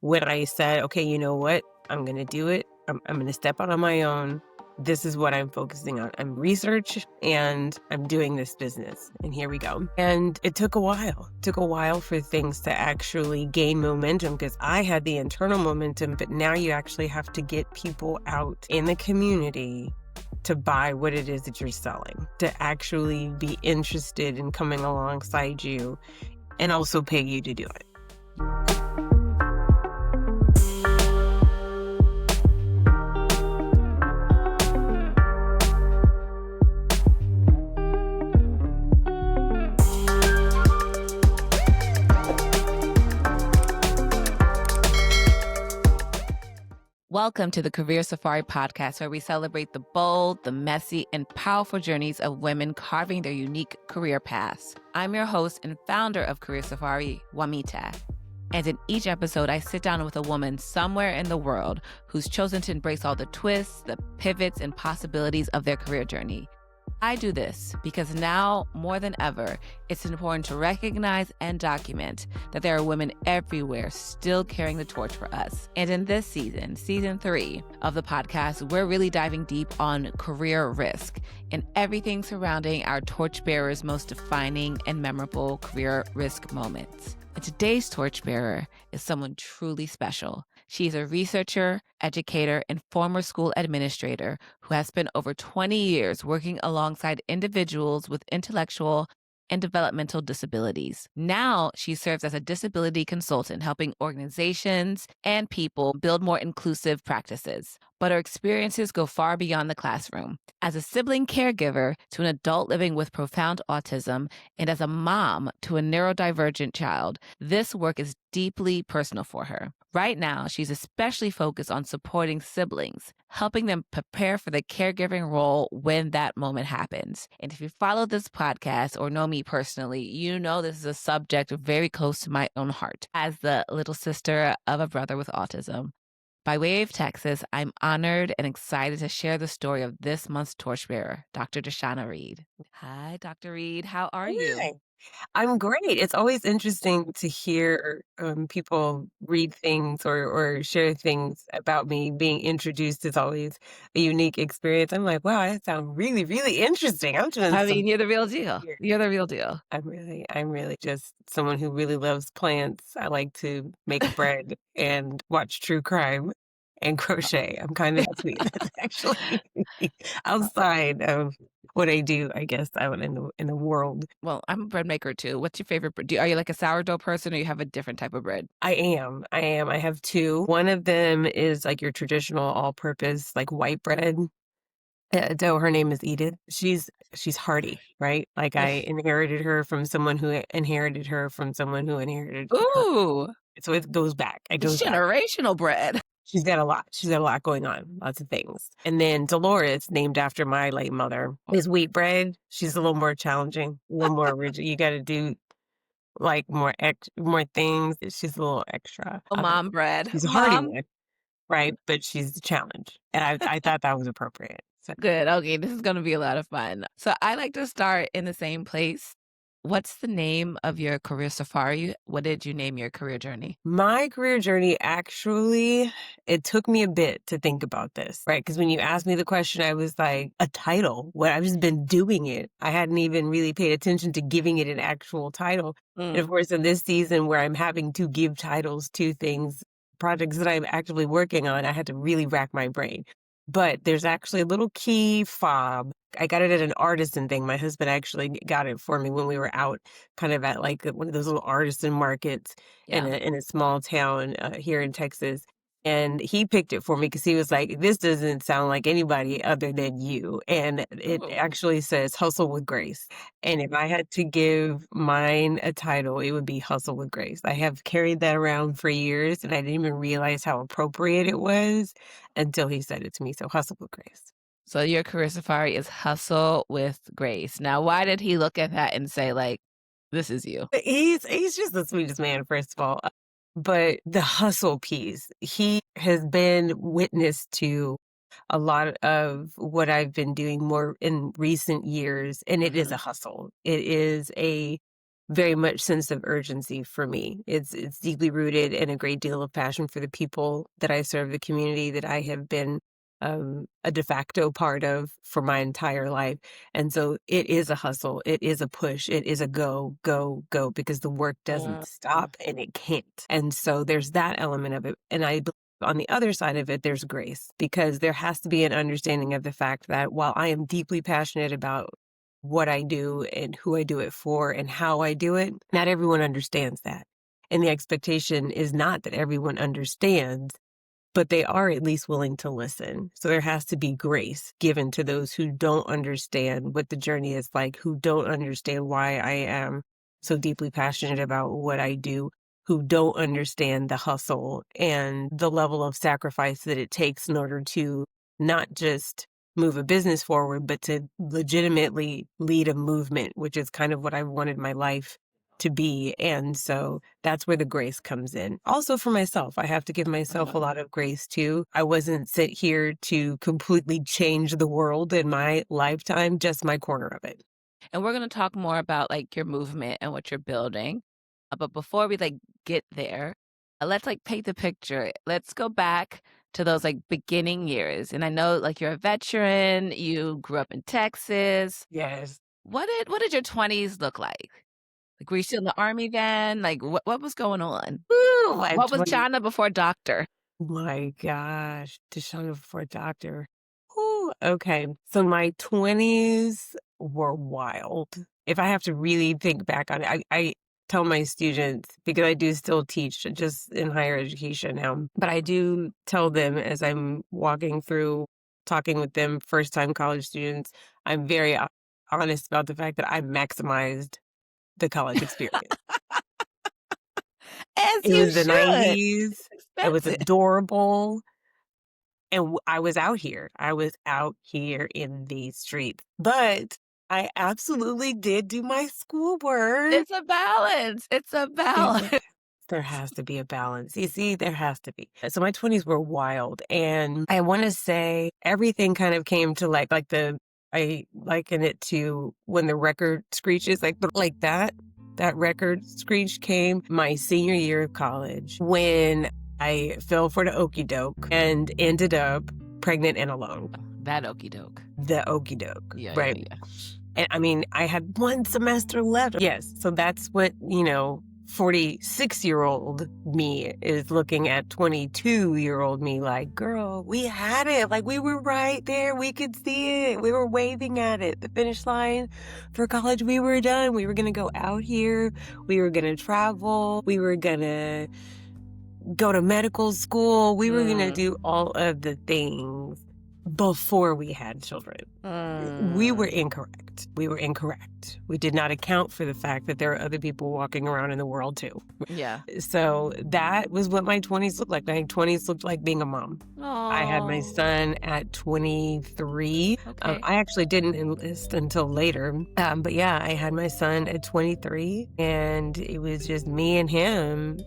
when I said, okay, you know what? I'm going to do it. I'm going to step out on my own. This is what I'm focusing on. I'm research and I'm doing this business. And here we go. And it took a while. It took a while for things to actually gain momentum because I had the internal momentum, but now you actually have to get people out in the community to buy what it is that you're selling, to actually be interested in coming alongside you and also pay you to do it. Welcome to the Career Safari podcast, where we celebrate the bold, the messy, and powerful journeys of women carving their unique career paths. I'm your host and founder of Career Safari, Wamita. And in each episode, I sit down with a woman somewhere in the world who's chosen to embrace all the twists, the pivots, and possibilities of their career journey. I do this because now, more than ever, it's important to recognize and document that there are women everywhere still carrying the torch for us. And in this season, season 3 of the podcast, we're really diving deep on career risk and everything surrounding our torchbearers' most defining and memorable career risk moments. And today's torchbearer is someone truly special. She's a researcher, educator, and former school administrator who has spent over 20 years working alongside individuals with intellectual and developmental disabilities. Now, she serves as a disability consultant, helping organizations and people build more inclusive practices. But her experiences go far beyond the classroom. As a sibling caregiver to an adult living with profound autism, and as a mom to a neurodivergent child, this work is deeply personal for her. Right now, she's especially focused on supporting siblings, helping them prepare for the caregiving role when that moment happens. And if you follow this podcast or know me personally, you know this is a subject very close to my own heart. As the little sister of a brother with autism, by way of Texas, I'm honored and excited to share the story of this month's torchbearer, Dr. DeShanna Reed. Hi, Dr. Reed. How are you? Hi. I'm great. It's always interesting to hear people read things or share things about me. Being introduced is always a unique experience. I'm like, wow, that sounds really, really interesting. I'm doing I some mean, you're the real deal. here. You're the real deal. I'm really just someone who really loves plants. I like to make bread and watch true crime and crochet. I'm kind of sweet. That's actually outside of what I do, I guess, out in the world. Well, I'm a bread maker too. What's your favorite bread? Are you like a sourdough person, or you have a different type of bread? I am. I have 2. One of them is like your traditional all-purpose, like, white bread. So her name is Edith. She's hearty, right? Like, I inherited her from someone who inherited her from someone who inherited her. Ooh, So it goes back. It it's goes back. generational bread. She's got a lot. She's got a lot going on, lots of things. And then Dolores, named after my late mother, is wheat bread. She's a little more challenging, a little more rigid. You gotta do, like, more things. She's a little extra. Oh, mom bread. She's a hearty Mom. one, right? But she's a challenge, and I thought that was appropriate. So Good. Okay, this is going to be a lot of fun. So I like to start in the same place. What's the name of your career safari? What did you name your career journey? my career journey, actually, it took me a bit to think about this, right? Because when you asked me the question, I was like, a title? What? I've just been doing it. I hadn't even really paid attention to giving it an actual title. And of course, in this season where I'm having to give titles to things, projects that I'm actively working on, I had to really rack my brain. But there's actually a little key fob. I got it at an artisan thing. My husband actually got it for me when we were out kind of at like one of those little artisan markets Yeah. in a small town here in Texas. And he picked it for me because he was like, this doesn't sound like anybody other than you. And it Ooh. actually says Hustle with Grace. And if I had to give mine a title, it would be Hustle with Grace. I have carried that around for years and I didn't even realize how appropriate it was until he said it to me. So Hustle with Grace. So your career safari is hustle with grace. Now, why did he look at that and say, like, this is you? But he's just the sweetest man, first of all. But the hustle piece, he has been witness to a lot of what I've been doing more in recent years, and it is a hustle. It is a very much sense of urgency for me. It's deeply rooted in a great deal of passion for the people that I serve, the community that I have been a de facto part of for my entire life. And so it is a hustle. It is a push. It is a go, go, go, because the work Mm. doesn't stop and it can't. And so there's that element of it. And I believe on the other side of it, there's grace, because there has to be an understanding of the fact that while I am deeply passionate about what I do and who I do it for and how I do it, not everyone understands that. And the expectation is not that everyone understands, but they are at least willing to listen. So there has to be grace given to those who don't understand what the journey is like, who don't understand why I am so deeply passionate about what I do, who don't understand the hustle and the level of sacrifice that it takes in order to not just move a business forward, but to legitimately lead a movement, which is kind of what I wanted my life to be. And so that's where the grace comes in. Also for myself, I have to give myself a lot of grace too. I wasn't sent here to completely change the world in my lifetime, just my corner of it. And we're going to talk more about like your movement and what you're building. But before we like get there, let's like paint the picture. Let's go back to those like beginning years. And I know like you're a veteran, you grew up in Texas. Yes. What did your 20s look like? Like, were you still in the army then? Like, what was going on? Woo, I'm What was 20. China before doctor? My gosh, DeShanna for a doctor. Whew, okay. So my 20s were wild. If I have to really think back on it, I tell my students, because I do still teach just in higher education now, but I do tell them as I'm walking through, talking with them, first time college students, I'm very honest about the fact that I maximized the college experience. As It you was the should. 90s. It's It was expensive. adorable. And I was out here. I was out here in the streets. But I absolutely did do my schoolwork. It's a balance. It's a balance. There has to be a balance. You see, there has to be. So my 20s were wild. And I want to say everything kind of came to I liken it to when the record screeches, like that. That record screech came my senior year of college when I fell for the okey doke and ended up pregnant and alone. That okey doke. The okey doke, Yeah, right? yeah, yeah. And I mean, I had one semester left. Yes. So that's what, 46-year-old me is looking at 22-year-old me like, girl, we had it. Like, we were right there. We could see it. We were waving at it. The finish line for college, we were done. We were going to go out here. We were going to travel. We were going to go to medical school. We were going to do all of the things before we had children. We were incorrect. We were incorrect. We did not account for the fact that there are other people walking around in the world too. Yeah. So that was what my 20s looked like. My 20s looked like being a mom. I had my Oh. son at 23. Okay. I actually didn't enlist until later. But yeah, I had my son at 23, and it was just me and him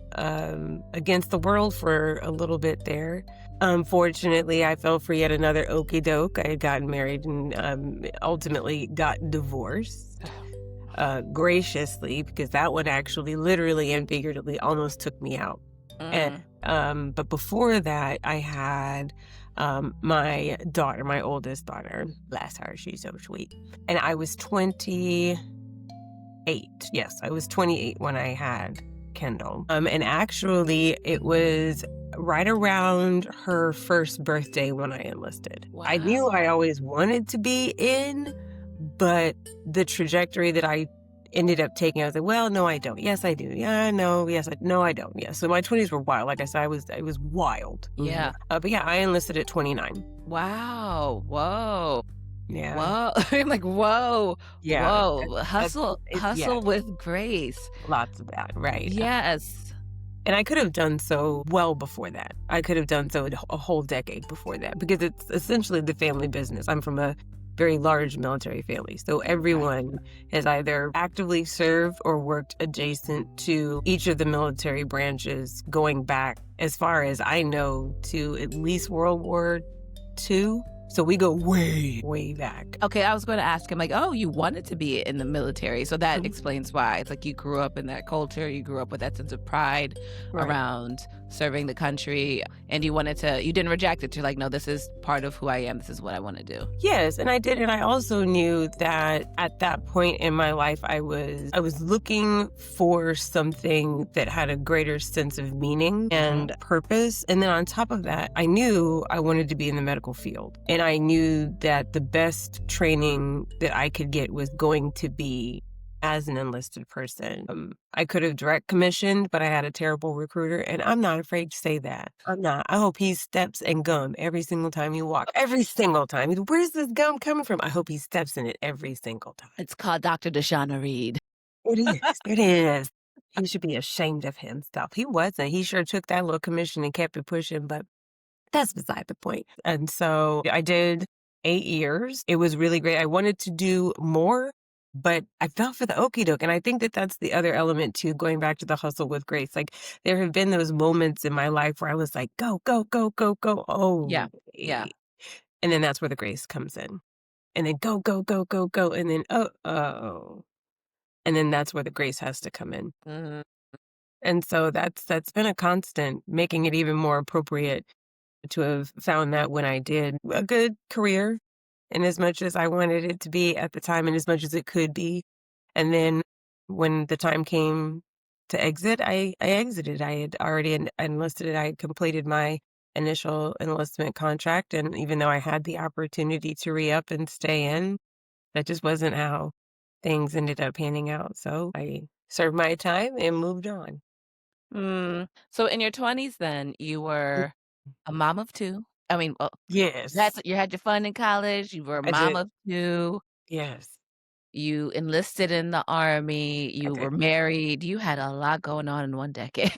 against the world for a little bit there. Unfortunately, I fell for yet another okey doke. I had gotten married and ultimately got divorced. Graciously, because that one actually literally and figuratively almost took me out. And but before that, I had my daughter, my oldest daughter. Bless her, she's so sweet. And I was 28. Yes, I was 28 when I had Kendall. And actually, it was right around her first birthday when I enlisted. Wow. I knew I always wanted to be in, but the trajectory that I ended up taking, I was like, well, no, I don't. Yes, I do. Yeah, no, yes, no, I don't. Yeah. So my 20s were wild. Like I said, it was wild. Yeah. But yeah, I enlisted at 29. Wow. Whoa. Yeah. Whoa. I'm like, whoa. Yeah. Whoa. Hustle Yeah, with grace. lots of that. Right. Yes. And I could have done so well before that. I could have done so a whole decade before that, because it's essentially the family business. I'm from a very large military family. So everyone has either actively served or worked adjacent to each of the military branches, going back, as far as I know, to at least World War II. So we go way, way back. Okay, I was going to ask him, like, oh, you wanted to be in the military. So that Mhm. explains why. It's like you grew up in that culture, you grew up with that sense of pride Right. around serving the country, and you didn't reject it. You're like, no, this is part of who I am. This is what I want to do. Yes, and I did, and I also knew that at that point in my life, I was looking for something that had a greater sense of meaning and purpose. And then on top of that, I knew I wanted to be in the medical field, and I knew that the best training that I could get was going to be as an enlisted person. I could have direct commissioned, but I had a terrible recruiter, and I'm not afraid to say that. I'm not. I hope he steps in gum every single time he walks. Every single time. Where's this gum coming from? I hope he steps in it every single time. It's called Dr. DeShanna Reed. It is. It is. He should be ashamed of himself. He wasn't. He sure took that little commission and kept it pushing, but that's beside the point. And so I did 8 years. It was really great. I wanted to do more, but I fell for the okey doke. And I think that that's the other element too, going back to the hustle with grace. Like there have been those moments in my life where I was like, go, go, go, go, go. Yeah. Oh, Yeah. and then that's where the grace comes in. And then go, go, go, go, go. And then, oh. And then that's where the grace has to come in. Mhm. And so that's been a constant, making it even more appropriate to have found that when I did a good career in as much as I wanted it to be at the time and as much as it could be. And then when the time came to exit, I exited. I had already enlisted. I had completed my initial enlistment contract. And even though I had the opportunity to re-up and stay in, that just wasn't how things ended up panning out. So I served my time and moved on. So in your 20s, then you were a mom of two. I mean, well, Yes, you had your fun in college. You were a I mom did. of two. Yes, You enlisted in the army. I You were did. married. You had a lot going on in one decade.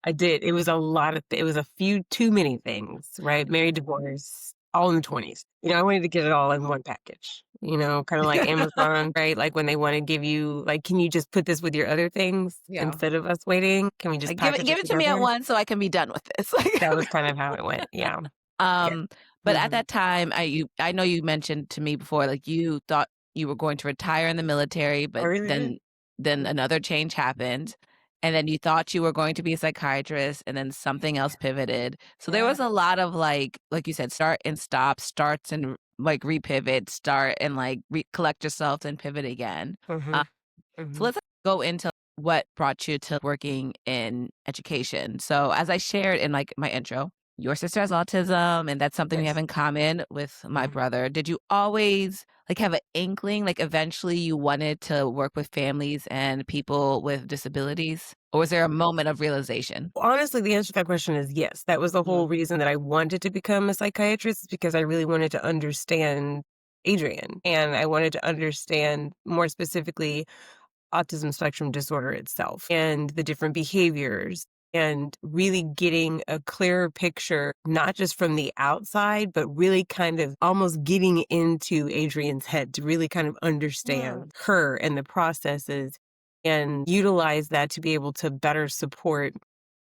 I did. It was a lot of it was a few too many things, right? Married, divorce, all in the 20s. I wanted to get it all in one package, kinda like Amazon, right? Like when they wanna give you like, "Can you just put this with your other things Yeah. instead of us waiting? Can we just Like, package give it it to me at together?" once so I can be done with this. That was kind of how it went, yeah. Yeah. Um, but at Mhm. that time, I know you mentioned to me before, like, you thought you were going to retire in the military, I but really did. then another change happened, and then you thought you were going to be a psychiatrist, and then something else pivoted. So there Yeah. was a lot of, like you said, start and stop, starts and, like, repivot, start and, like, collect yourself and pivot again. Mhm. So Mhm. let's go into what brought you to working in education. So as I shared in like my intro, your sister has autism and that's something we have Yes. in common with my Mhm. brother. Did you always like have an inkling like eventually you wanted to work with families and people with disabilities? Or was there a moment of realization? Honestly, the answer to that question is yes. That was the Mm. whole reason that I wanted to become a psychiatrist is because I really wanted to understand Adrian, and I wanted to understand more specifically autism spectrum disorder itself and the different behaviors and really getting a clearer picture, not just from the outside, but really kind of almost getting into Adrian's head to really kind of Mm. understand her and the processes and utilize that to be able to better support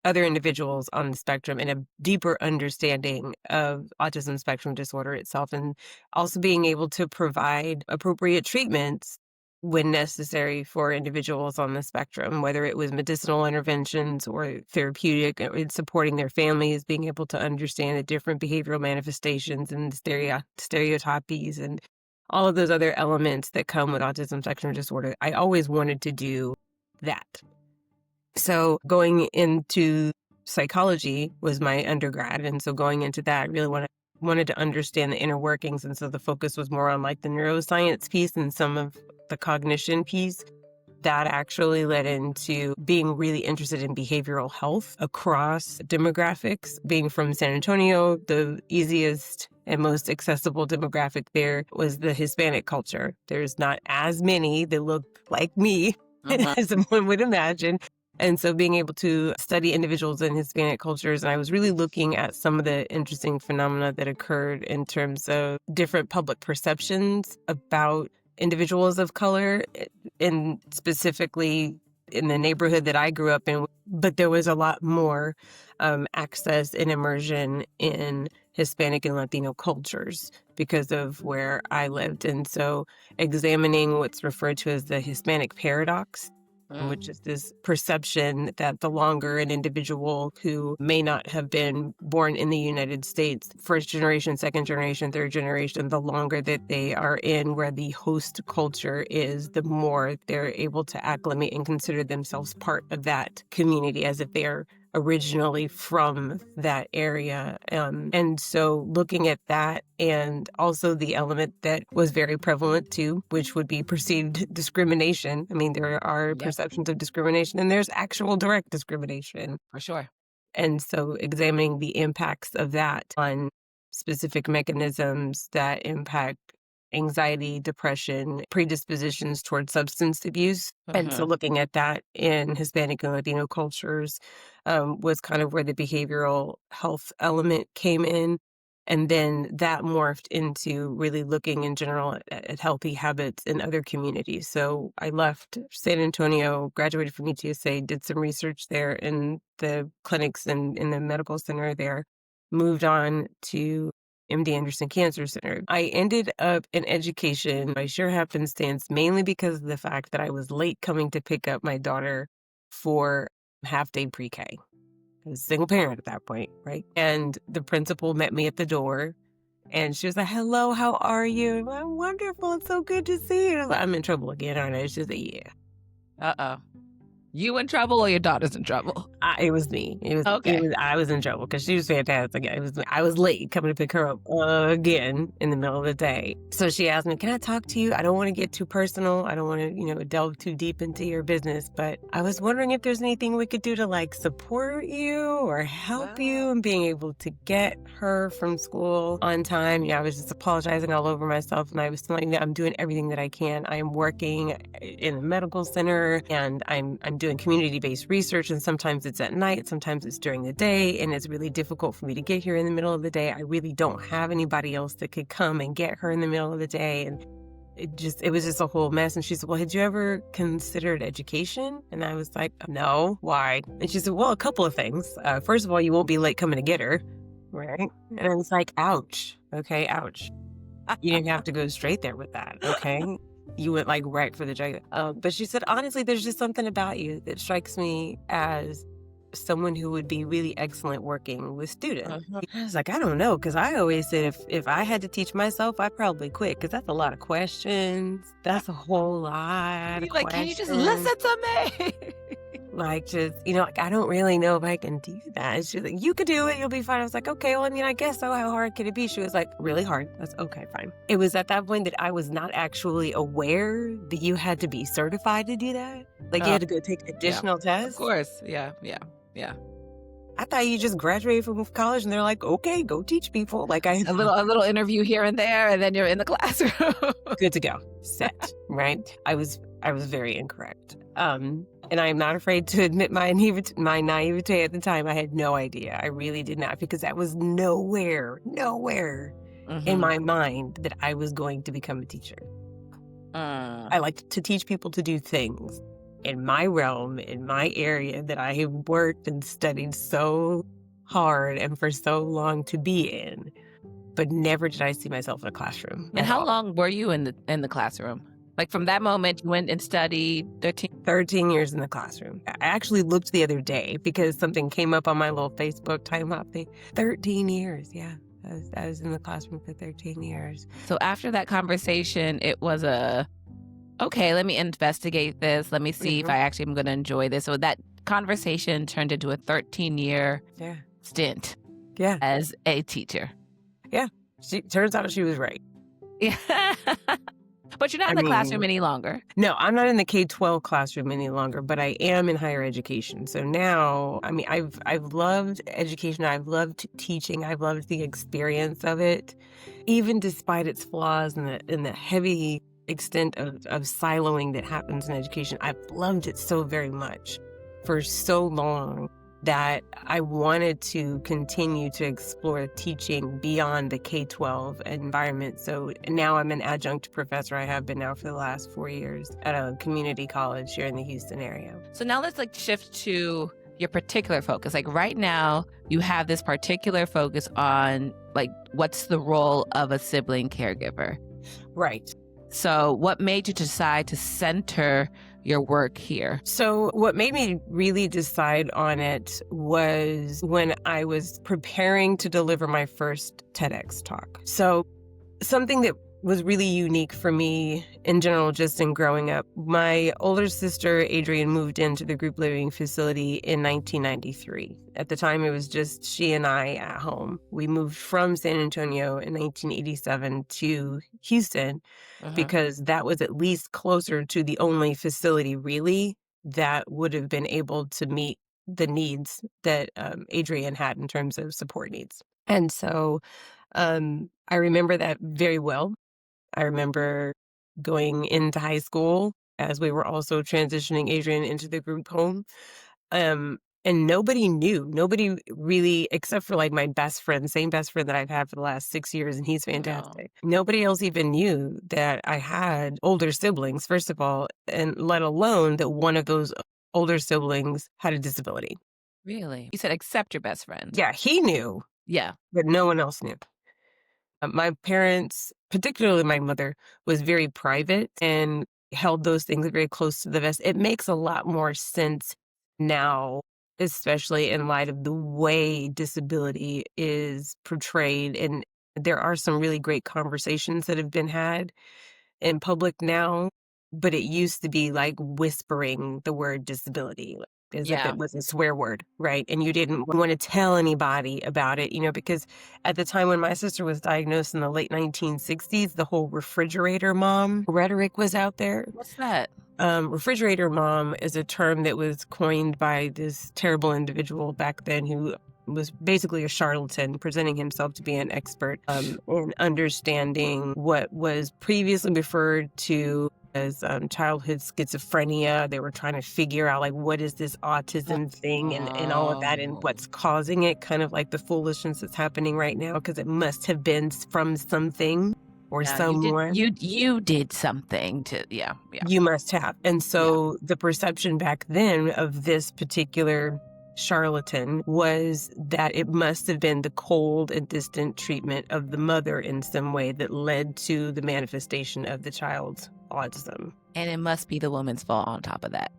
other individuals on the spectrum and a deeper understanding of autism spectrum disorder itself, and also being able to provide appropriate treatments when necessary for individuals on the spectrum, whether it was medicinal interventions or therapeutic, in supporting their families, being able to understand the different behavioral manifestations and the stereotypies and all of those other elements that come with autism spectrum disorder. I always wanted to do that. So going into psychology was my undergrad, and so going into that, I really wanted to understand the inner workings, and so the focus was more on like the neuroscience piece and some of the cognition piece. That actually led into being really interested in behavioral health across demographics. Being from San Antonio, the easiest and most accessible demographic there was the Hispanic culture. There's not as many that look like me Mhm. as one would imagine. And so being able to study individuals in Hispanic cultures, and I was really looking at some of the interesting phenomena that occurred in terms of different public perceptions about individuals of color, and specifically in the neighborhood that I grew up in, but there was a lot more access and immersion in Hispanic and Latino cultures because of where I lived. And so examining what's referred to as the Hispanic paradox, which is this perception that the longer an individual who may not have been born in the United States, first generation, second generation, third generation, the longer that they are in where the host culture is, the more they're able to acclimate and consider themselves part of that community as if they're originally from that area. And so looking at that, and also the element that was very prevalent too, which would be perceived discrimination. I mean, there are perceptions of discrimination and there's actual direct discrimination. For sure. And so examining the impacts of that on specific mechanisms that impact anxiety, depression, predispositions towards substance abuse. And so looking at that in Hispanic and Latino cultures was kind of where the behavioral health element came in. And then that morphed into really looking in general at healthy habits in other communities. So I left San Antonio, graduated from UTSA, did some research there in the clinics and in the medical center there, moved on to MD Anderson Cancer Center. I ended up in education by sheer happenstance, mainly because of the fact that I was late coming to pick up my daughter for half-day pre-K. I was a single parent at that point, right? And the principal met me at the door, and she was like, "Hello, how are you?" I'm wonderful. It's so good to see you. I'm in trouble again, aren't I? She's like, "Yeah." Uh-oh. You in trouble or your daughter's in trouble? It was me. Okay. I was in trouble because she was fantastic. I was late coming to pick her up again in the middle of the day. So she asked me, "Can I talk to you? I don't want to get too personal. I don't want to, delve too deep into your business, but I was wondering if there's anything we could do to like support you or help you in being able to get her from school on time." I was just apologizing all over myself, and I was telling them I'm doing everything that I can. I am working in a medical center, and I'm doing community-based research, and sometimes it's at night, sometimes it's during the day, and it's really difficult for me to get here in the middle of the day. I really don't have anybody else that could come and get her in the middle of the day, and it was just a whole mess. And she said, "Well, had you ever considered education?" And I was like, "No, why?" And she said, "Well, a couple of things. First of all, you won't be late coming to get her, right?" And I was like, "Ouch, okay, ouch. You didn't have to go straight there with that, okay?" You went like right for the jugular. But she said, "Honestly, there's just something about you that strikes me as someone who would be really excellent working with students." I was like, "I don't know," because I always said if I had to teach myself, I'd probably quit because that's a lot of questions. That's a whole lot of Like, questions. can you just listen to me? Like, just, like, I don't really know if I can do that. And she's like, "You could do it. You'll be fine." I was like, "Okay, well, I mean, I guess so. How hard could it be?" She was like, "Really hard." That's okay, fine. It was at that point that I was not actually aware that you had to be certified to do that. Like, you had to go take additional tests. Of course. Yeah. I thought you just graduated from college and they're like, "Okay, go teach people." Like, A little interview here and there, and then you're in the classroom. good to go, set, right? I was very incorrect. And I'm not afraid to admit my naivete at the time. I had no idea. I really did not, because that was nowhere in my mind that I was going to become a teacher. I like to teach people to do things in my realm, in my area that I have worked and studied so hard and for so long to be in. But never did I see myself in a classroom. And how long were you in the classroom? Like, from that moment, you went and studied 13 years in the classroom. I actually looked the other day because something came up on my little Facebook time hop thing. 13 years, yeah. I was in the classroom for 13 years. So after that conversation, it was okay, let me investigate this. Let me see if I actually am going to enjoy this. So that conversation turned into a 13-year stint as a teacher. Yeah. Turns out she was right. Yeah. But you're not in the classroom any longer. No, I'm not in the K-12 classroom any longer, but I am in higher education. So now, I've loved education. I've loved teaching. I've loved the experience of it, even despite its flaws and the heavy extent of siloing that happens in education. I've loved it so very much for so long that I wanted to continue to explore teaching beyond the K-12 environment. So now I'm an adjunct professor. I have been now for the last 4 years at a community college here in the Houston area. So now let's shift to your particular focus. Like right now, you have this particular focus on what's the role of a sibling caregiver. Right. So what made you decide to center your work here? So what made me really decide on it was when I was preparing to deliver my first TEDx talk. So something that was really unique for me in general, just in growing up. My older sister, Adrienne, moved into the group living facility in 1993. At the time, it was just she and I at home. We moved from San Antonio in 1987 to Houston because that was at least closer to the only facility, really, that would have been able to meet the needs that Adrienne had in terms of support needs. And so I remember that very well. I remember going into high school as we were also transitioning Adrienne into the group home. And nobody knew, nobody really, except for my best friend, same best friend that I've had for the last 6 years, and he's fantastic. Nobody else even knew that I had older siblings, first of all, and let alone that one of those older siblings had a disability. Really? You said except your best friend. Yeah, he knew, Yeah. but no one else knew. My parents, particularly my mother, was very private and held those things very close to the vest. It makes a lot more sense now, especially in light of the way disability is portrayed. And there are some really great conversations that have been had in public now, but it used to be like whispering the word disability as if it was a swear word, right? And you didn't want to tell anybody about it, because at the time when my sister was diagnosed in the late 1960s, the whole refrigerator mom rhetoric was out there. What's that? Refrigerator mom is a term that was coined by this terrible individual back then who was basically a charlatan, presenting himself to be an expert in understanding what was previously referred to as childhood schizophrenia. They were trying to figure out what is this autism thing and all of that and what's causing it, kind of like the foolishness that's happening right now, because it must have been from something or someone. You did something to, You must have. And so the perception back then of this particular charlatan was that it must have been the cold and distant treatment of the mother in some way that led to the manifestation of the child's autism. And it must be the woman's fault on top of that.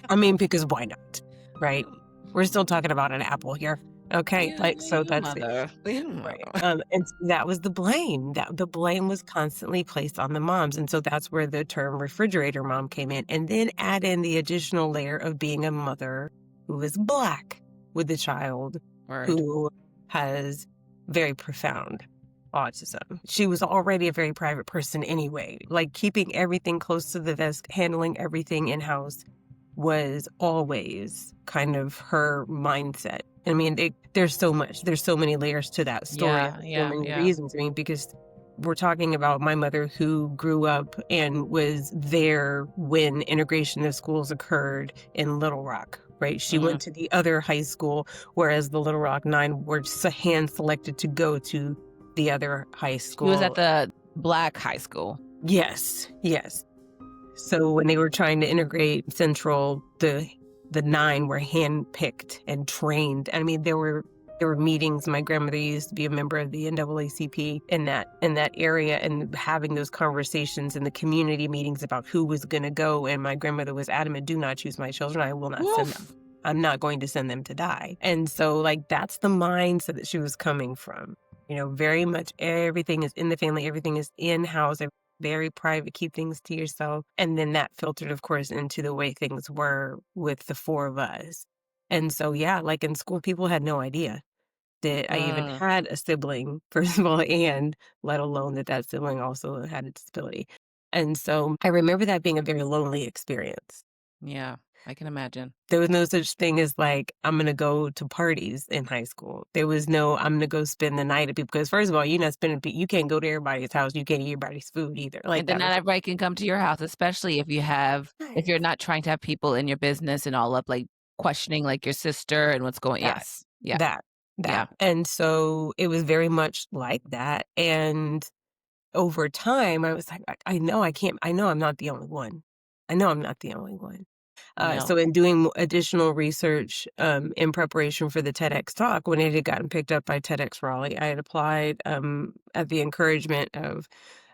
I mean, because why not, right? We're still talking about an apple here. Okay, so that's it. Right. And that was the blame. That the blame was constantly placed on the moms. And so that's where the term refrigerator mom came in. And then add in the additional layer of being a mother who is Black with a child who has very profound autism. She was already a very private person anyway. Keeping everything close to the vest, handling everything in-house was always kind of her mindset. I mean, there's so much. There's so many layers to that story. So many reasons. I mean, because we're talking about my mother who grew up and was there when integration of schools occurred in Little Rock, right? She went to the other high school, whereas the Little Rock 9 were hand-selected to go to the other high school. She was at the Black high school. Yes. So when they were trying to integrate Central, the 9 were handpicked and trained. I mean, there were meetings. My grandmother used to be a member of the NAACP in that area, and having those conversations in the community meetings about who was going to go. And my grandmother was adamant, do not choose my children. I will not send them. I'm not going to send them to die. And so that's the mindset that she was coming from. Very much everything is in the family. Everything is in-house. Very private, keep things to yourself. And then that filtered, of course, into the way things were with the 4 of us. And so, in school, people had no idea that I even had a sibling, first of all, and let alone that sibling also had a disability. And so I remember that being a very lonely experience. Yeah, I can imagine. There was no such thing as I'm going to go to parties in high school. There was no, I'm going to go spend the night at people. Because first of all, you're not spending, you can't go to everybody's house. You can't eat everybody's food either. And then not everybody can come to your house, especially if you're not trying to have people in your business and all up questioning like your sister and what's going That, yes. Yeah. that, Yeah. that. And so it was very much like that. And over time, I was like, I know I can't, I know I'm not the only one. I know I'm not the only one. No. So in doing additional research in preparation for the TEDx talk, when it had gotten picked up by TEDx Raleigh, I had applied at the encouragement of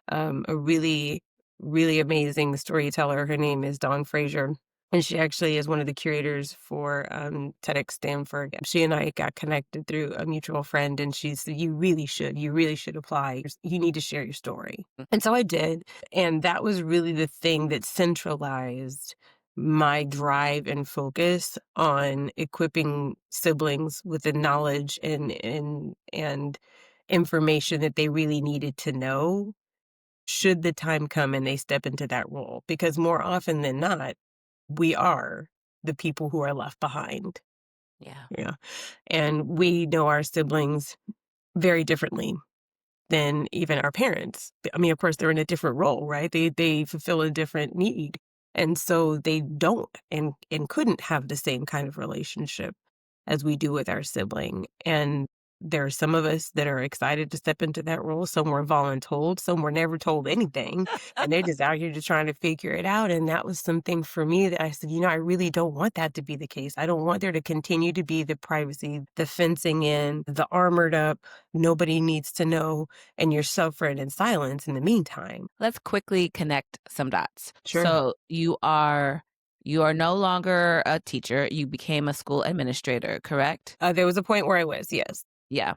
a really, really amazing storyteller. Her name is Dawn Frazier. And she actually is one of the curators for TEDx Stanford. She and I got connected through a mutual friend, and she said, you really should apply. You need to share your story. And so I did. And that was really the thing that centralized my drive and focus on equipping siblings with the knowledge and information that they really needed to know should the time come and they step into that role. Because more often than not, we are the people who are left behind. Yeah. Yeah. And we know our siblings very differently than even our parents. I mean, of course, they're in a different role, right? They fulfill a different need. And so they don't and couldn't have the same kind of relationship as we do with our sibling. And there are some of us that are excited to step into that role. Some were voluntold, some were never told anything. And they're just out here just trying to figure it out. And that was something for me that I said, I really don't want that to be the case. I don't want there to continue to be the privacy, the fencing in, the armored up, nobody needs to know, and you're suffering in silence in the meantime. Let's quickly connect some dots. Sure. So you are no longer a teacher. You became a school administrator, correct? There was a point where I was, yes. Yeah.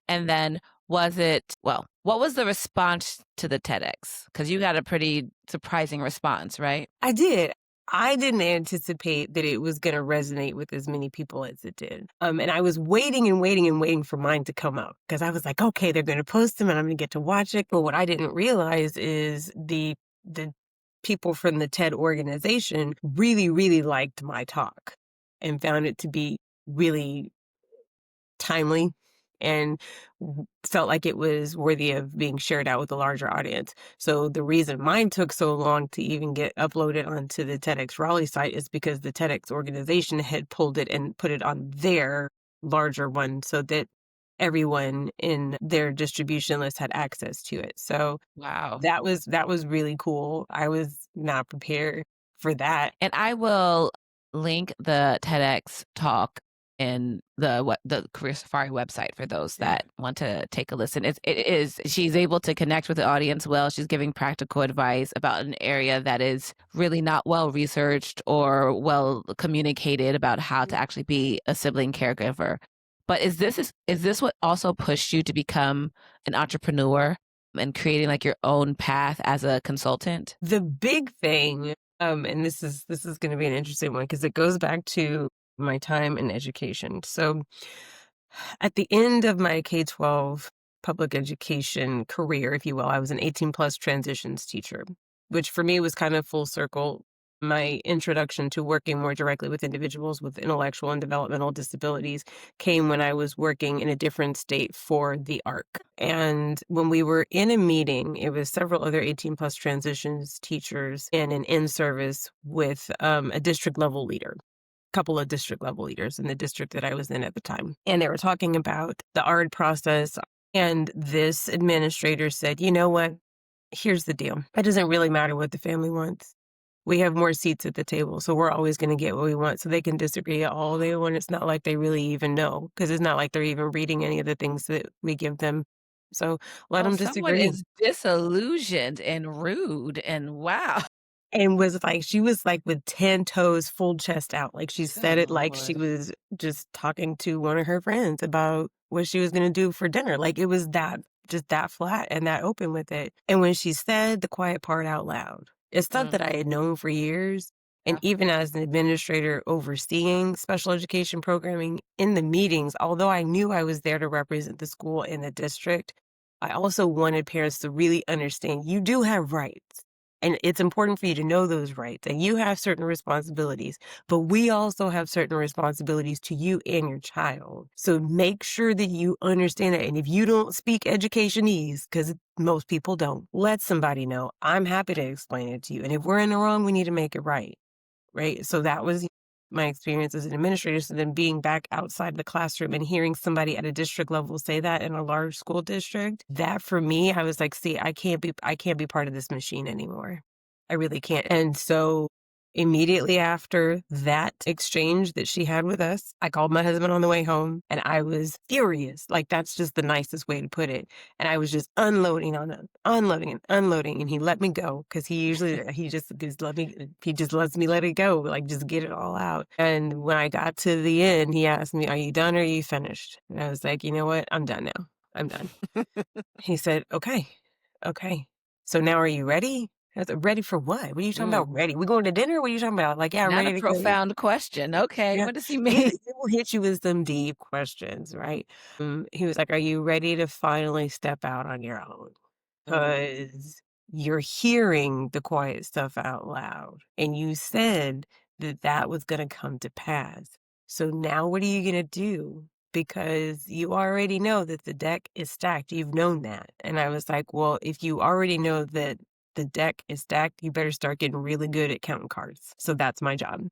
And then what was the response to the TEDx? Because you got a pretty surprising response, right? I did. I didn't anticipate that it was going to resonate with as many people as it did. And I was waiting and waiting and waiting for mine to come up because I was like, okay, they're going to post them and I'm going to get to watch it. But what I didn't realize is the people from the TED organization really, really liked my talk and found it to be really timely and felt like it was worthy of being shared out with a larger audience. So the reason mine took so long to even get uploaded onto the TEDx Raleigh site is because the TEDx organization had pulled it and put it on their larger one so that everyone in their distribution list had access to it. So Wow. that was really cool. I was not prepared for that. And I will link the TEDx talk in the Career Safari website for those Yeah. that want to take a listen. She's able to connect with the audience well. She's giving practical advice about an area that is really not well researched or well communicated about how to actually be a sibling caregiver. But is this what also pushed you to become an entrepreneur and creating like your own path as a consultant? The big thing, and this is going to be an interesting one because it goes back to my time in education. So at the end of my K-12 public education career, if you will, I was an 18 plus transitions teacher, which for me was kind of full circle. My introduction to working more directly with individuals with intellectual and developmental disabilities came when I was working in a different state for the ARC. And when we were in a meeting, it was several other 18 plus transitions teachers in an in-service with a district level leader, couple of district level leaders in the district that I was in at the time. And they were talking about the ARD process. And this administrator said, you know what? Here's the deal. It doesn't really matter what the family wants. We have more seats at the table, so we're always going to get what we want. So they can disagree all they want. It's not like they really even know because it's not like they're even reading any of the things that we give them. So let Oh, them someone disagree. is disillusioned and rude and wow. And she was like with 10 toes, full chest out. Like she Good said it like she Lord. was just talking to one of her friends about what she was going to do for dinner. Like it was just that flat and that open with it. And when she said the quiet part out loud, it's stuff Mm, that I had known for years. And yeah. even as an administrator overseeing special education programming in the meetings, although I knew I was there to represent the school and the district, I also wanted parents to really understand you do have rights. And it's important for you to know those rights and you have certain responsibilities, but we also have certain responsibilities to you and your child. So make sure that you understand that. And if you don't speak educationese, because most people don't, let somebody know. I'm happy to explain it to you. And if we're in the wrong, we need to make it right. Right. So that was my experience as an administrator, so then being back outside the classroom and hearing somebody at a district level say that in a large school district, that for me, I was like, "See, I can't be part of this machine anymore. I really can't." And so immediately after that exchange that she had with us, I called my husband on the way home and I was furious. Like, that's just the nicest way to put it. And I was just unloading on him, unloading and unloading. And he let me go because he just lets me let it go, like just get it all out. And when I got to the end, he asked me, "Are you done or are you finished?" And I was like, "You know what? I'm done now. I'm done." He said, "Okay, okay. So now are you ready?" I was like, "Ready for what? What are you talking Mm, about ready? We going to dinner? What are you talking about?" Like, "Yeah, I'm not a ready to go." profound question. Okay, Yeah. what does he He mean? will hit you with some deep questions, right? He was like, "Are you ready to finally step out on your own? Mm, 'Cause you're hearing the quiet stuff out loud, and you said that that was gonna come to pass. So now what are you gonna do? Because you already know that the deck is stacked. You've known that." And I was like, "Well, if you already know that the deck is stacked, you better start getting really good at counting cards. So that's my job."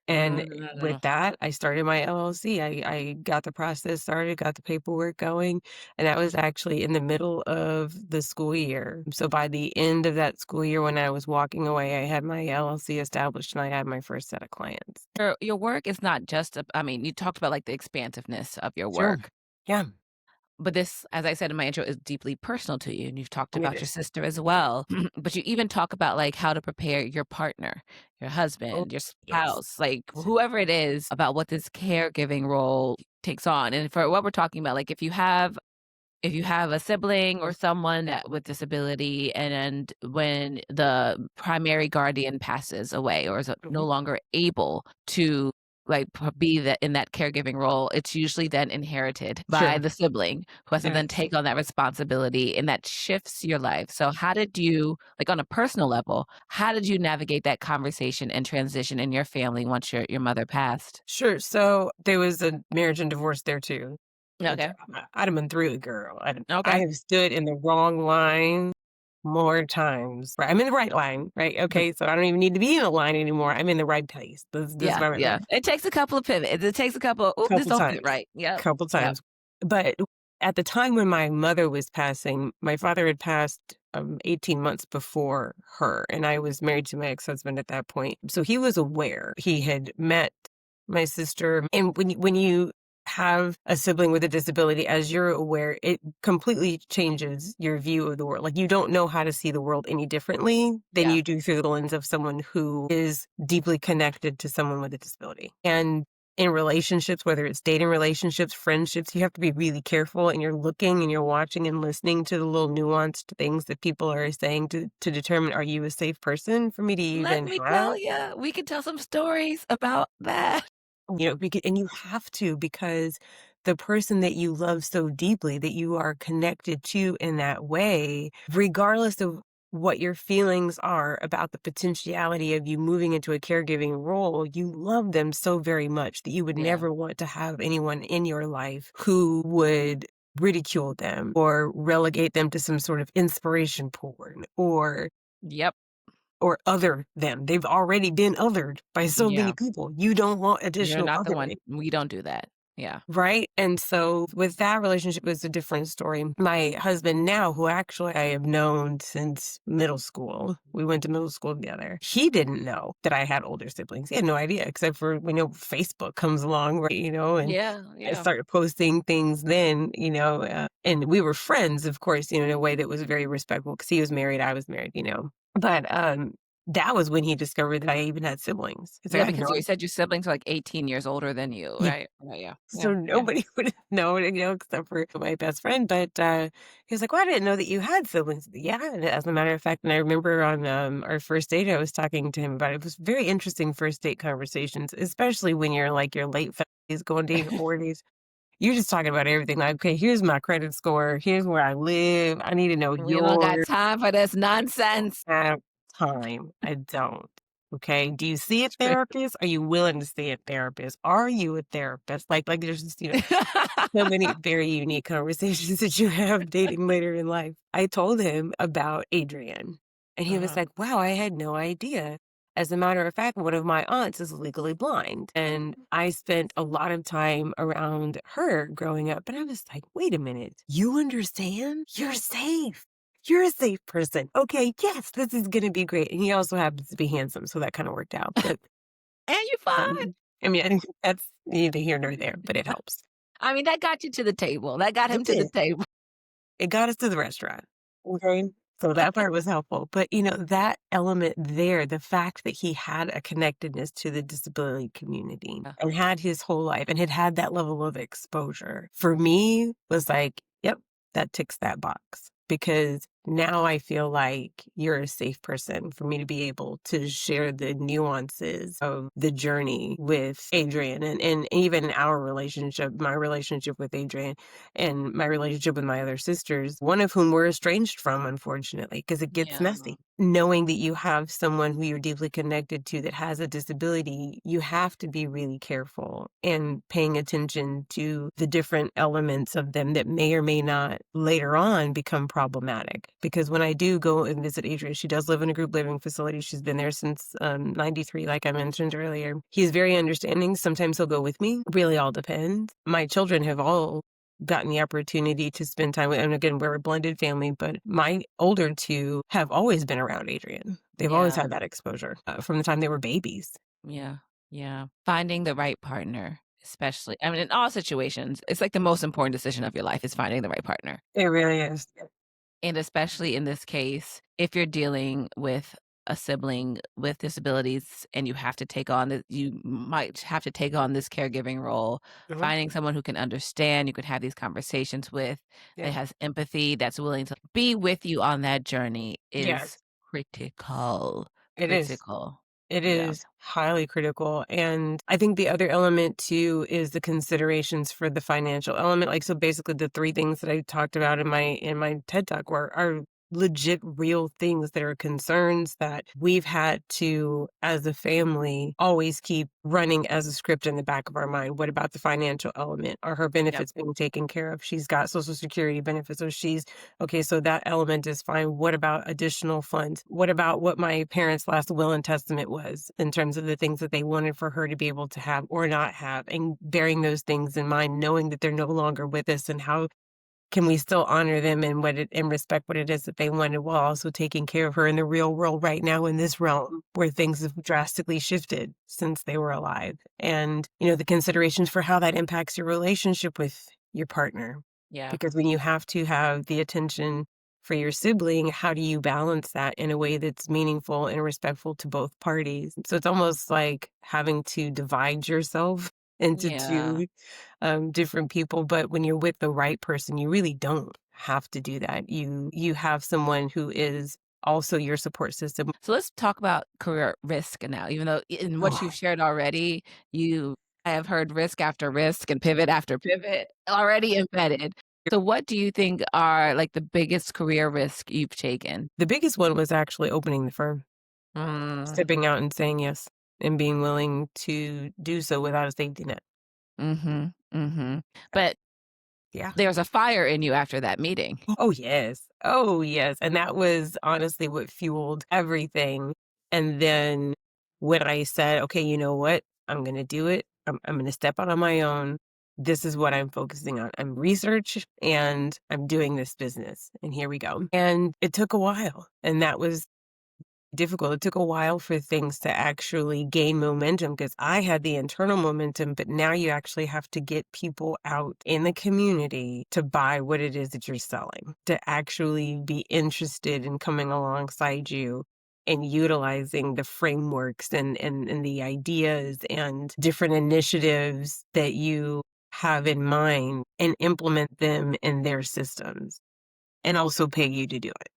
And with mm. that, I started my LLC. I got the process started, got the paperwork going, and that was actually in the middle of the school year. So by the end of that school year, when I was walking away, I had my LLC established and I had my first set of clients. Your work is not just I mean, you talked about, like, the expansiveness of your Sure. work, Yeah, but this, as I said in my intro, is deeply personal to you, and you've talked it about your is. sister as well. But you even talk about, like, how to prepare your partner, your Oh, husband, your yes. spouse, like, whoever it is about what this caregiving role takes on, and for what we're talking about, like, if you have a sibling or someone that with disability and when the primary guardian passes away or is no Mhm. longer able to like be that in that caregiving role, it's usually then inherited by Sure. the sibling who has to then Yes. take on that responsibility and that shifts your life. So how did you, like on a personal level, how did you navigate that conversation and transition in your family once your mother passed? Sure. So there was a marriage and divorce there too. Which Okay. I'd have been through it, girl. I Okay. have stood in the wrong line more times. Right, I'm in the right line, right? Okay, so I don't even need to be in a line anymore. I'm in the right place. This is Yeah, my right yeah. line. It takes a couple of pivots. It takes a couple, "Oop, this Couple don't fit times. right." Yep, Couple yep. times. But at the time when my mother was passing, my father had passed 18 months before her, and I was married to my ex-husband at that point. So he was aware. He had met my sister, and when you have a sibling with a disability, as you're aware, it completely changes your view of the world. Like, you don't know how to see the world any differently than Yeah. you do through the lens of someone who is deeply connected to someone with a disability. And in relationships, whether it's dating relationships, friendships, you have to be really careful and you're looking and you're watching and listening to the little nuanced things that people are saying to determine, are you a safe person for me to Let even me have? tell you, we could tell some stories about that. And you have to, because the person that you love so deeply, that you are connected to in that way, regardless of what your feelings are about the potentiality of you moving into a caregiving role, you love them so very much that you would Yeah. never want to have anyone in your life who would ridicule them or relegate them to some sort of inspiration porn Yep. or other them. They've already been othered by so many Yeah. people. You don't want You're additional not the one. othering. We don't do that. Yeah. Right? And so with that relationship, it was a different story. My husband now, who actually I have known since middle school, we went to middle school together. He didn't know that I had older siblings. He had no idea, except for Facebook comes along, right? And Yeah, I yeah. started posting things then, and we were friends, of course, in a way that was very respectful because he was married, I was married. But that was when he discovered that I even had siblings. It's like, Yeah, I had because no you said your siblings are like 18 years older than you, idea. right? Yeah, yeah. So Yeah, yeah. nobody would have known, except for my best friend. But he was like, "Well, I didn't know that you had siblings." Yeah, and as a matter of fact, and I remember on our first date, I was talking to him about it. It was very interesting first date conversations, especially when you're like your late 50s, going to your 40s. You're just talking about everything. Like, okay, here's my credit score. Here's where I live. I need to know We don't got yours. time for this nonsense. Have time. I don't. Okay. Do you see a True. therapist? Are you willing to see a therapist? Are you a therapist? Like there's just, so many very unique conversations that you have dating later in life. I told him about Adrian, and he was Uh-huh. like, "Wow, I had no idea." As a matter of fact, one of my aunts is legally blind, and I spent a lot of time around her growing up, and I was like, "Wait a minute, you understand? You're safe. You're a safe person. Okay, yes, this is gonna be great." And he also happens to be handsome, so that kinda worked out, but, And you're fine. I mean, I think that's neither here nor there, but it helps. I mean, that got you to the table. That got him It to the did. table. It got us to the restaurant. Okay. So that part was helpful. But, that element there, the fact that he had a connectedness to the disability community Yeah. and had his whole life and had had that level of exposure for me was like, yep, that ticks that box. Because now I feel like you're a safe person for me to be able to share the nuances of the journey with Adrian and even our relationship, my relationship with Adrian and my relationship with my other sisters, one of whom we're estranged from, unfortunately, because it gets Yeah. messy. Knowing that you have someone who you're deeply connected to that has a disability, you have to be really careful and paying attention to the different elements of them that may or may not later on become problematic. Because when I do go and visit Adrian, she does live in a group living facility. She's been there since 93, like I mentioned earlier. He's very understanding. Sometimes he'll go with me. Really all depends. My children have all gotten the opportunity to spend time with, and again, we're a blended family, but my older two have always been around Adrian. They've always Yeah. had that exposure from the time they were babies. Yeah. Yeah. Finding the right partner, especially, I mean, in all situations, it's like the most important decision of your life is finding the right partner. It really is. And especially in this case, if you're dealing with a sibling with disabilities and you might have to take on this caregiving role, Mhm. finding someone who can understand, you can have these conversations with, that Yeah. has empathy, that's willing to be with you on that journey is Yes, critical. it is. Critical. It Yeah. is highly critical, and I think the other element too is the considerations for the financial element, like, so basically the 3 things that I talked about in my TED Talk are legit real things that are concerns that we've had to, as a family, always keep running as a script in the back of our mind. What about the financial element? Are her Yep. benefits being taken care of? She's got Social Security benefits, so she's okay, so that element is fine. What about additional funds? What about what my parents' last will and testament was in terms of the things that they wanted for her to be able to have or not have, and bearing those things in mind, knowing that they're no longer with us, and how can we still honor them and and respect what it is that they wanted while also taking care of her in the real world right now in this realm where things have drastically shifted since they were alive. And, the considerations for how that impacts your relationship with your partner. Yeah. Because when you have to have the attention for your sibling, how do you balance that in a way that's meaningful and respectful to both parties? So it's almost like having to divide yourself into Yeah. two different people, but when you're with the right person, you really don't have to do that. You have someone who is also your support system. So let's talk about career risk now. Even though in what Oh, you've shared already, I have heard risk after risk and pivot after pivot already embedded. So what do you think are like the biggest career risk you've taken? the biggest one was actually opening the firm, Mm, stepping out and saying yes, and being willing to do so without a safety net. mhm, mhm. But Yeah. there's a fire in you after that meeting. Oh, yes. Oh, yes, and that was honestly what fueled everything, and then when I said, "Okay, you know what? I'm gonna do it. I'm gonna step out on my own. This is what I'm focusing on. I'm research, and I'm doing this business, and here we go." And it took a while, and that was difficult. It took a while for things to actually gain momentum because I had the internal momentum, but now you actually have to get people out in the community to buy what it is that you're selling, to actually be interested in coming alongside you and utilizing the frameworks and the ideas and different initiatives that you have in mind and implement them in their systems and also pay you to do it.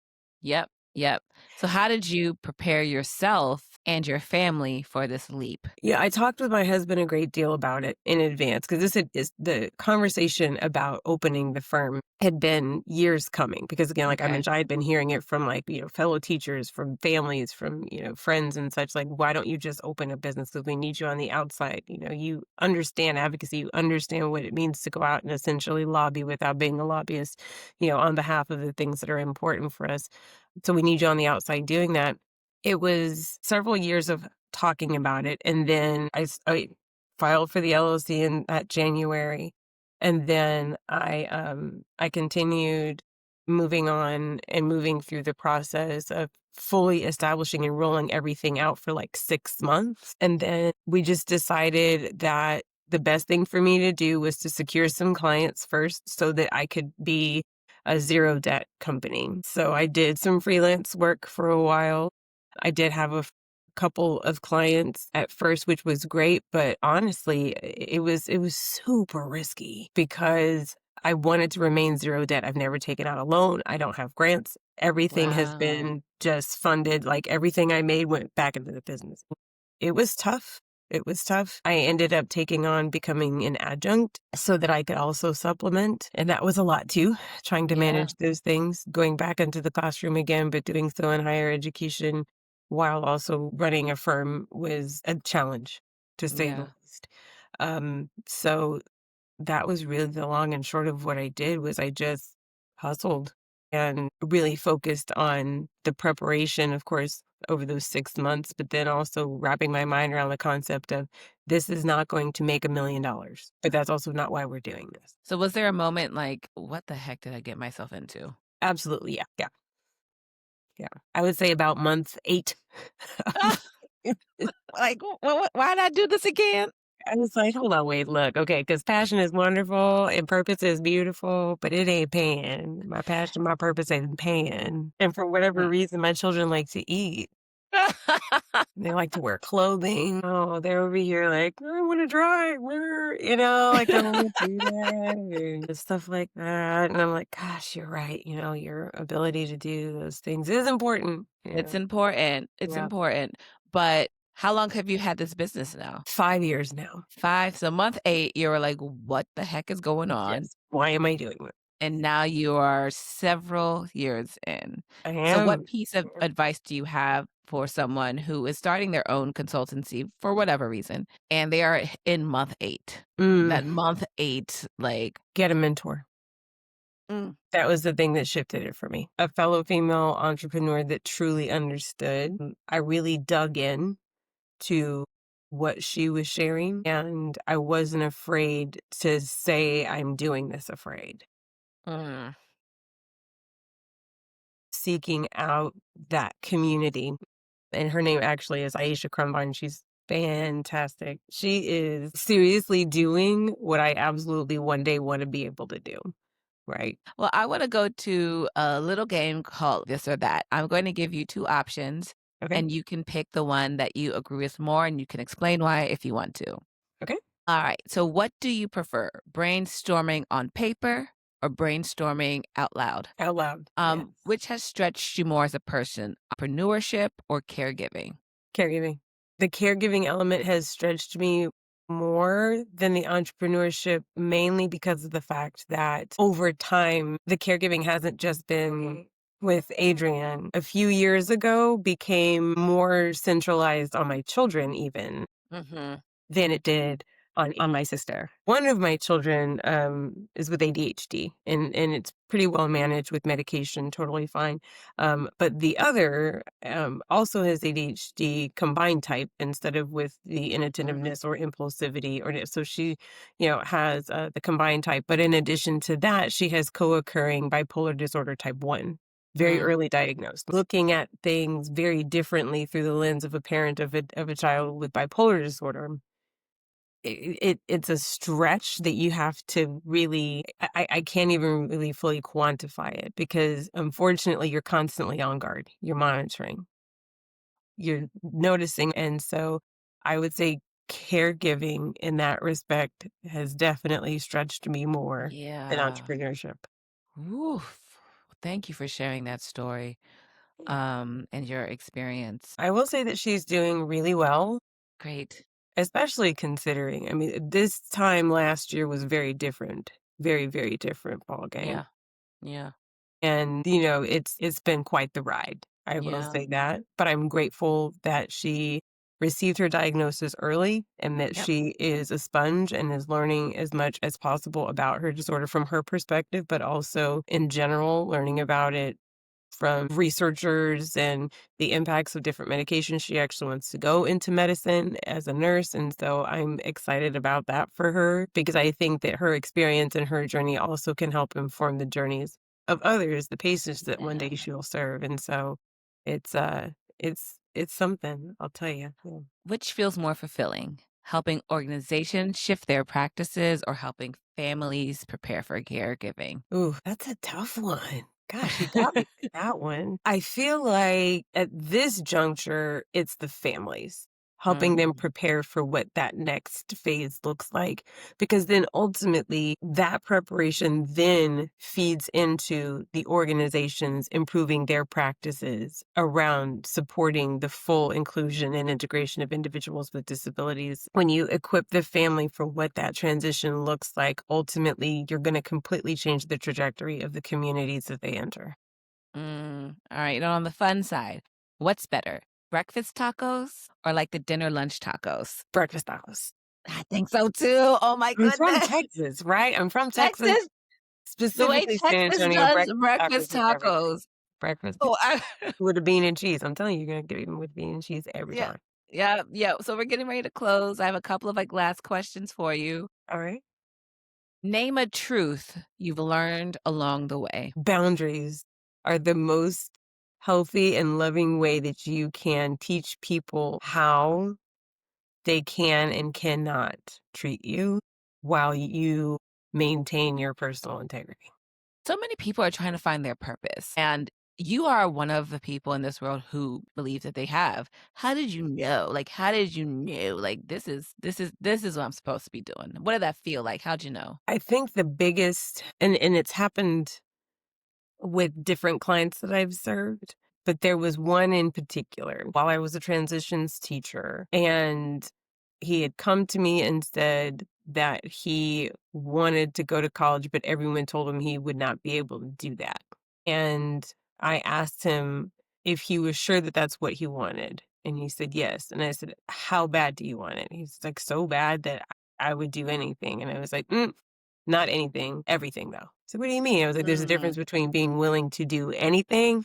Yep, yep. So how did you prepare yourself and your family for this leap? Yeah, I talked with my husband a great deal about it in advance because is the conversation about opening the firm had been years coming. Because again, like I Okay. mentioned, I had been hearing it from like, fellow teachers, from families, from, friends and such. Like, why don't you just open a business? Because we need you on the outside. You understand advocacy, you understand what it means to go out and essentially lobby without being a lobbyist, on behalf of the things that are important for us. So we need you on the outside doing that. It was several years of talking about it, and then I filed for the LLC in that January, and then I continued moving on and moving through the process of fully establishing and rolling everything out for, like, 6 months, and then we just decided that the best thing for me to do was to secure some clients first so that I could be a zero debt company. So I did some freelance work for a while. I did have couple of clients at first, which was great, but honestly, it was super risky because I wanted to remain zero debt. I've never taken out a loan. I don't have grants. Everything has Wow. been just funded. Like everything I made went back into the business. It was tough. It was tough. I ended up taking on becoming an adjunct so that I could also supplement. And that was a lot too, trying to Yeah. manage those things, going back into the classroom again, but doing so in higher education while also running a firm was a challenge, to say the Yeah. least. So that was really the long and short of what I did was I just hustled and really focused on the preparation, of course, over those 6 months, but then also wrapping my mind around the concept of this is not going to make $1,000,000, but that's also not why we're doing this. So was there a moment like, what the heck did I get myself into? Absolutely, yeah, yeah, yeah. I would say about month 8. Like, why did I do this again? I was like, "Hold on, wait, look, okay, because passion is wonderful and purpose is beautiful, but it ain't paying. My passion, my purpose ain't paying." And for whatever Mm. reason, my children like to eat. They like to wear clothing. Oh, they're over here like, "I wanna drive, where" like, "I wanna do that," and stuff like that, and I'm like, "Gosh, you're right, your ability to do those things is important." It's important. It's Yeah. important. But how long have you had this business now? 5 years now. 5. So month 8, you were like, what the heck is going on? Yes. Why am I doing this? And now you are several years in. I So what am. piece of advice do you have for someone who is starting their own consultancy for whatever reason, and they are in month 8? Mm, That month 8, like, get a mentor. mm, That was the thing that shifted it for me. A fellow female entrepreneur that truly understood. I really dug in to what she was sharing, and I wasn't afraid to say, "I'm doing this afraid." mm. Seeking out that community, and her name actually is Aisha Crumbine. She's fantastic. She is seriously doing what I absolutely one day wanna be able to do, right? Well, I wanna go to a little game called This or That. I'm going to give you 2 options, Okay, and you can pick the one that you agree with more, and you can explain why if you want to. okay. Alright, so what do you prefer? Brainstorming on paper or brainstorming out loud? Out loud, yes. Which has stretched you more as a person, entrepreneurship or caregiving? Caregiving. The caregiving element has stretched me more than the entrepreneurship, mainly because of the fact that over time, the caregiving hasn't just been with Adrian. A few years ago, became more centralized on my children even Mhm. than it did on my sister. One of my children, is with ADHD, and it's pretty well managed with medication, totally fine. But the other, also has ADHD combined type instead of with the Mm, inattentiveness or impulsivity so she, has, the combined type, but in addition to that, she has co-occurring bipolar disorder type 1. Very mm. early diagnosed. Looking at things very differently through the lens of a parent of a child with bipolar disorder it's a stretch that you have to really I can't even really fully quantify it because unfortunately you're constantly on guard. You're monitoring, you're noticing, and so I would say caregiving in that respect has definitely stretched me more than Yeah. entrepreneurship. Oof. Thank you for sharing that story, and your experience. I will say that she's doing really well, Great. especially considering, I mean, this time last year was very different, very, very different ballgame. Yeah. Yeah. And, it's been quite the ride. I will Yeah. say that, but I'm grateful that she received her diagnosis early and that Yep. she is a sponge and is learning as much as possible about her disorder from her perspective, but also in general, learning about it from researchers and the impacts of different medications. She actually wants to go into medicine as a nurse. And so I'm excited about that for her because I think that her experience and her journey also can help inform the journeys of others, the patients that one day Yeah. she'll serve. And so it's it's something, I'll tell you. Yeah. Which feels more fulfilling? Helping organizations shift their practices or helping families prepare for caregiving? Ooh, that's a tough one. Gosh, you got me with that one. I feel like at this juncture, it's the families, helping them Mm. prepare for what that next phase looks like. Because then ultimately, that preparation then feeds into the organizations improving their practices around supporting the full inclusion and integration of individuals with disabilities. When you equip the family for what that transition looks like, ultimately, you're going to completely change the trajectory of the communities that they enter. All right. And on the fun side, what's better? Breakfast tacos or like the dinner lunch tacos? Breakfast tacos. I think so too. Oh my I'm from goodness. Texas, right? I'm from Texas, Texas, the way specifically San Texas Antonio. does Breakfast breakfast tacos is everything. tacos. Breakfast Oh, with a bean and cheese. I'm telling you, you're gonna get even with bean and cheese every yeah. time. Yeah, yeah. So we're getting ready to close. I have a couple of like last questions for you. All right. Name a truth you've learned along the way. Boundaries are the most healthy and loving way that you can teach people how they can and cannot treat you while you maintain your personal integrity. So many people are trying to find their purpose, and you are one of the people in this world who believe that they have. How did you know? Like, how did you know? Like, this is what I'm supposed to be doing. What did that feel like? How'd you know? I think the biggest and it's happened with different clients that I've served, but there was one in particular while I was a transitions teacher, and he had come to me and said that he wanted to go to college, but everyone told him he would not be able to do that. And I asked him if he was sure that that's what he wanted. And he said, yes. And I said, how bad do you want it? He's like, so bad that I would do anything. And I was like, not anything, everything though. So what do you mean? I was like, there's a Mm, difference between being willing to do anything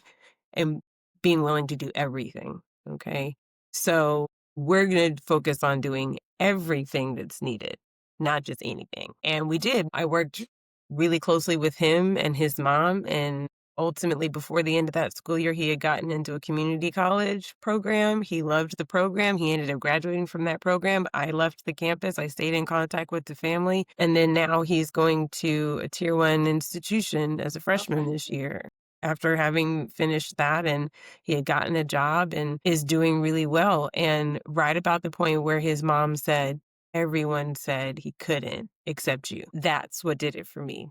and being willing to do everything. Okay. So we're going to focus on doing everything that's needed, not just anything. And we did. I worked really closely with him and his mom. And ultimately, before the end of that school year, he had gotten into a community college program. He loved the program. He ended up graduating from that program. I left the campus. I stayed in contact with the family. And then now he's going to a tier one institution as a freshman okay. this year after having finished that, and he had gotten a job and is doing really well. And right about the point where his mom said, everyone said he couldn't except you. That's what did it for me.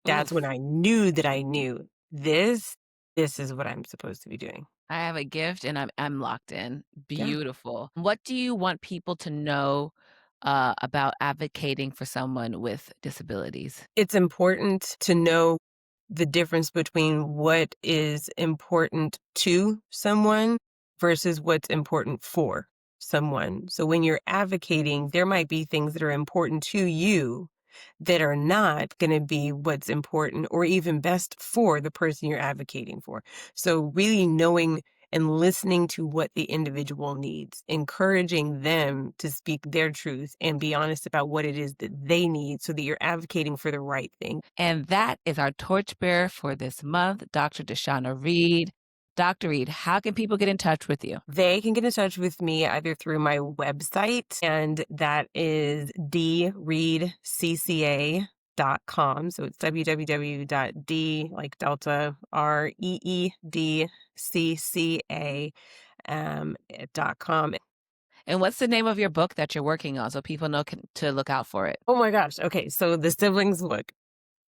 That's when Oof. I knew that I knew this is what I'm supposed to be doing. I have a gift and I'm locked in. Yeah. Beautiful. What do you want people to know about advocating for someone with disabilities? It's important to know the difference between what is important to someone versus what's important for someone. So when you're advocating, there might be things that are important to you that are not going to be what's important or even best for the person you're advocating for. So really knowing and listening to what the individual needs, encouraging them to speak their truth and be honest about what it is that they need so that you're advocating for the right thing. And that is our torchbearer for this month, Dr. DeShanna Reed. Dr. Reed, how can people get in touch with you? They can get in touch with me either through my website, and that is dreedcca.com. So it's www.d like Delta REEDCCA .com. And what's the name of your book that you're working on so people know to look out for it? Oh my gosh. Okay. So the siblings book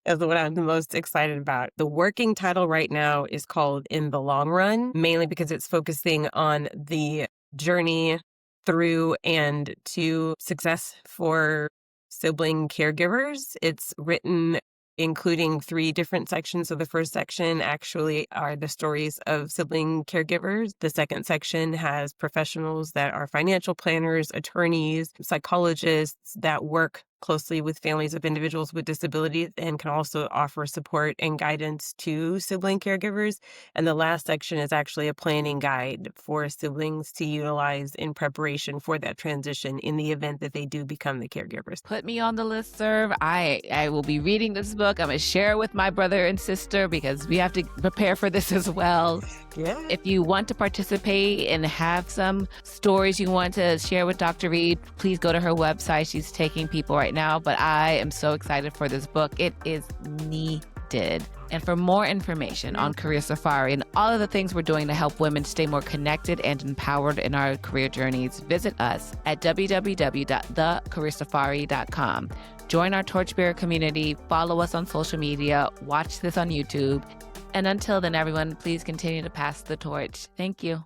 is what I'm the most excited about. The working title right now is called In the Long Run, mainly because it's focusing on the journey through and to success for sibling caregivers. It's written including three different sections. So the first section actually are the stories of sibling caregivers. The second section has professionals that are financial planners, attorneys, psychologists that work closely with families of individuals with disabilities and can also offer support and guidance to sibling caregivers. And the last section is actually a planning guide for siblings to utilize in preparation for that transition in the event that they do become the caregivers. Put me on the listserv. I will be reading this book. I'm going to share it with my brother and sister because we have to prepare for this as well. Yeah. If you want to participate and have some stories you want to share with Dr. Reed, please go to her website. She's taking people right now, but I am so excited for this book. It is needed. And for more information on Career Safari and all of the things we're doing to help women stay more connected and empowered in our career journeys, visit us at www.thecareersafari.com. Join our Torchbearer community, follow us on social media, watch this on YouTube. And until then, everyone, please continue to pass the torch. Thank you.